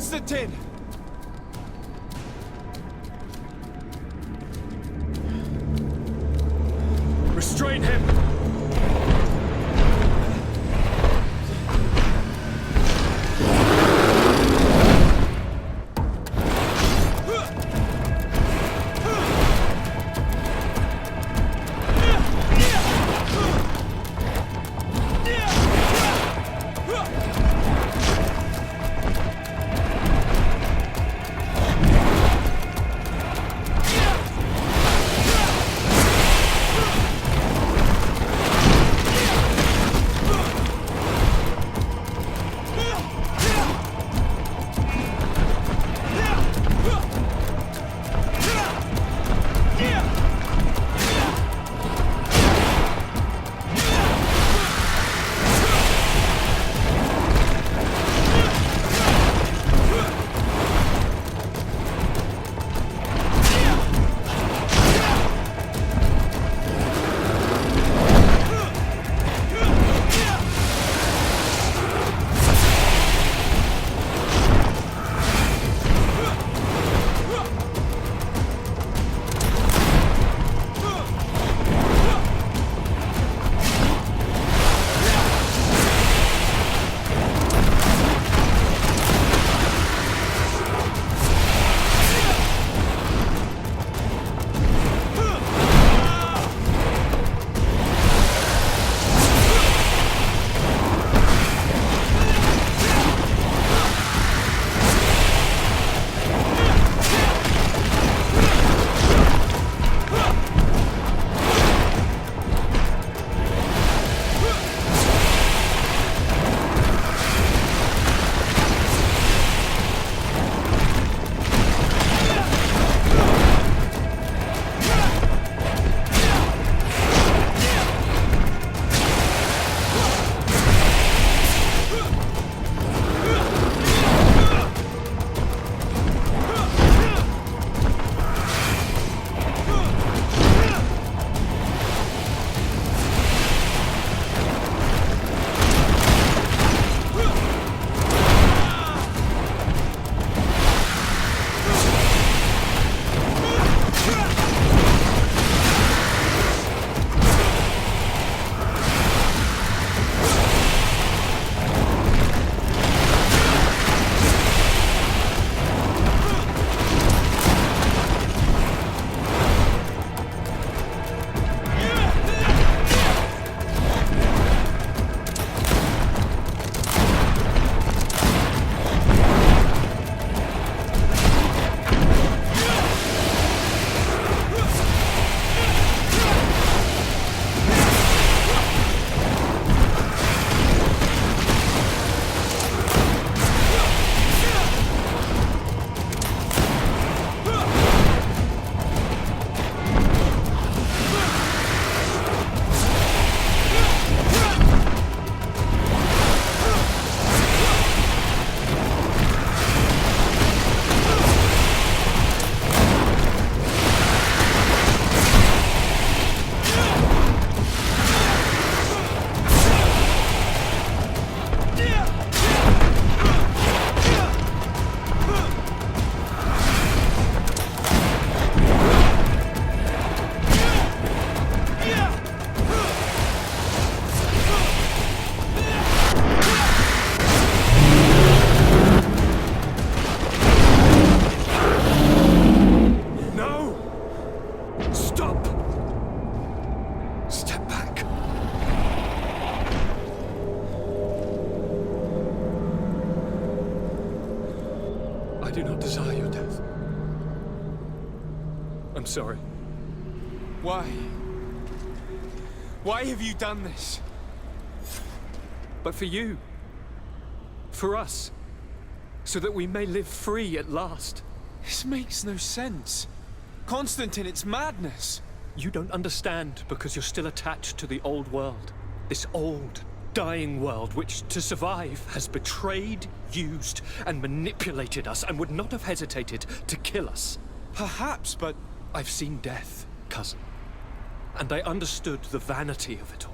Constantine! Restrain him! I do not desire your death. I'm sorry. Why? Why have you done this? But for you. For us. So that we may live free at last. This makes no sense. Constantine, it's madness. You don't understand because you're still attached to the old world. This old, dying world which, to survive, has betrayed, used, and manipulated us and would not have hesitated to kill us. Perhaps, but I've seen death, cousin. And I understood the vanity of it all.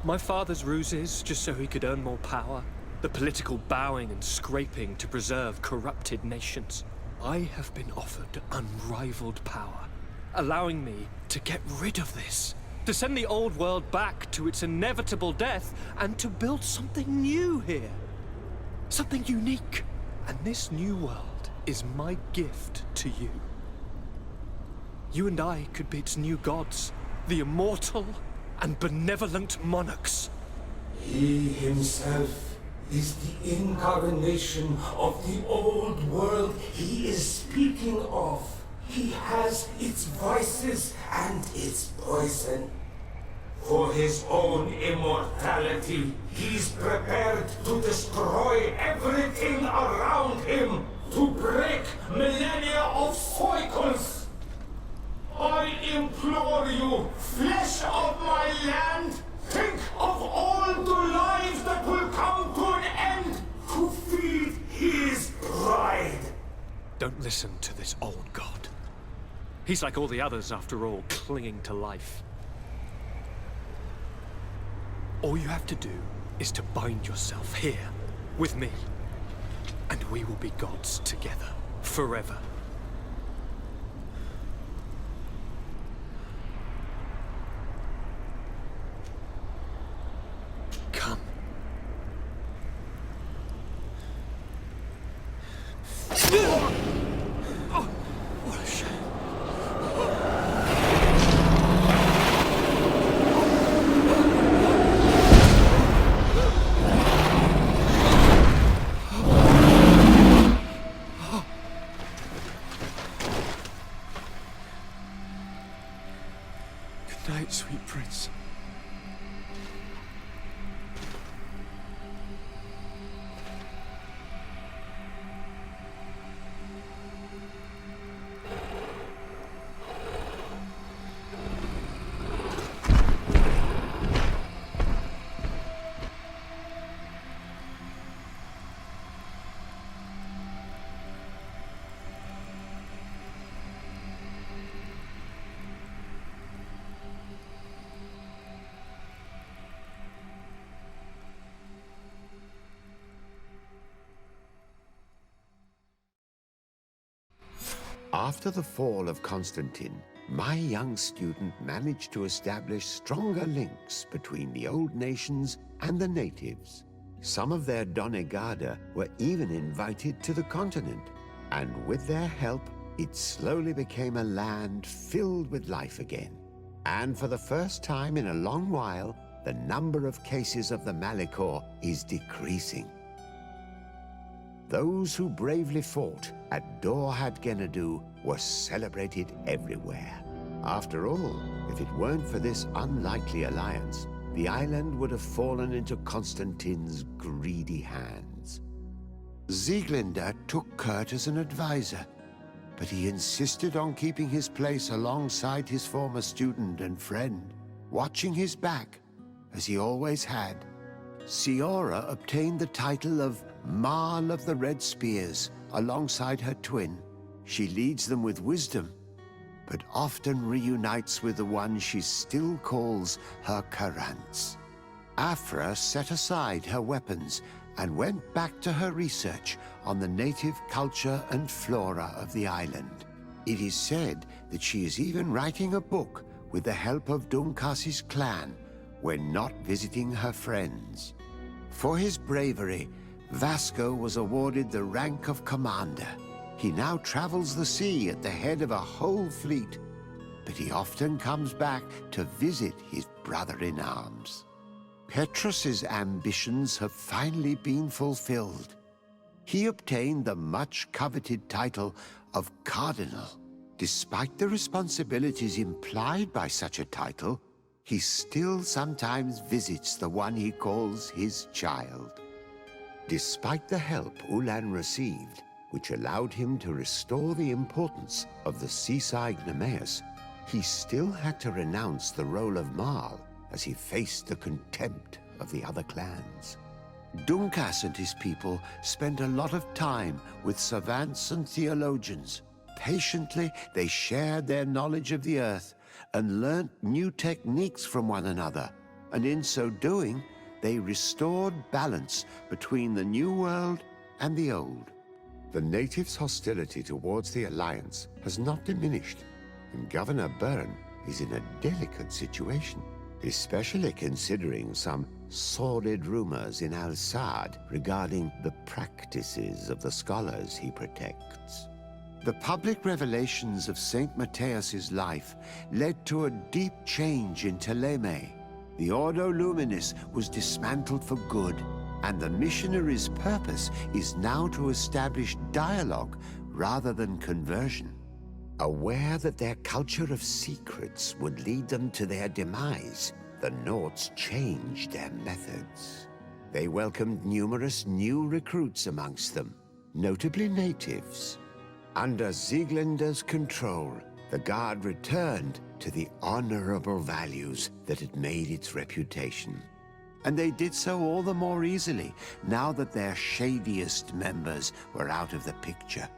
My father's ruses just so he could earn more power. the political bowing and scraping to preserve corrupted nations. I have been offered unrivaled power, allowing me to get rid of this, to send the old world back to its inevitable death, and to build something new here. Something unique. And this new world is my gift to you. You and I could be its new gods, the immortal and benevolent monarchs. He himself is the incarnation of the old world he is speaking of. He has its vices and its poison. For his own immortality, he's prepared to destroy everything around him, to break millennia of cycles. I implore you, flesh of my land, think of all the lives that will come to an end to feed his pride. Don't listen to this old god. He's like all the others, after all, clinging to life. All you have to do is to bind yourself here, with me, and we will be gods together, forever. Come. Oh, what a shame. Good night, sweet prince. After the fall of Constantine, my young student managed to establish stronger links between the old nations and the natives. Some of their donegada were even invited to the continent, and with their help, it slowly became a land filled with life again. And for the first time in a long while, the number of cases of the Malichor is decreasing. Those who bravely fought at Dorhat Gennadu were celebrated everywhere. After all, if it weren't for this unlikely alliance, the island would have fallen into Constantine's greedy hands. Sieglinde took Kurt as an advisor, but he insisted on keeping his place alongside his former student and friend, watching his back, as he always had. Siora obtained the title of Marl of the Red Spears alongside her twin. She leads them with wisdom, but often reunites with the one she still calls her Karants. Afra set aside her weapons and went back to her research on the native culture and flora of the island. It is said that she is even writing a book with the help of Dunkas's clan when not visiting her friends. For his bravery, Vasco was awarded the rank of commander. He now travels the sea at the head of a whole fleet, but he often comes back to visit his brother-in-arms. Petrus's ambitions have finally been fulfilled. He obtained the much-coveted title of Cardinal. Despite the responsibilities implied by such a title, he still sometimes visits the one he calls his child. Despite the help Ulan received, which allowed him to restore the importance of the seaside Nemeus, he still had to renounce the role of Marl as he faced the contempt of the other clans. Dunkas and his people spent a lot of time with savants and theologians. Patiently, they shared their knowledge of the earth and learnt new techniques from one another, and in so doing, they restored balance between the New World and the Old. The natives' hostility towards the Alliance has not diminished, and Governor Byrne is in a delicate situation, especially considering some sordid rumors in Al-Sad regarding the practices of the scholars he protects. The public revelations of St. Matthias's life led to a deep change in Teleme. The Ordo Luminis was dismantled for good, and the missionaries' purpose is now to establish dialogue rather than conversion. Aware that their culture of secrets would lead them to their demise, the Nords changed their methods. They welcomed numerous new recruits amongst them, notably natives. Under Sieglinder's control, the Guard returned to the honorable values that had made its reputation. And they did so all the more easily now that their shadiest members were out of the picture.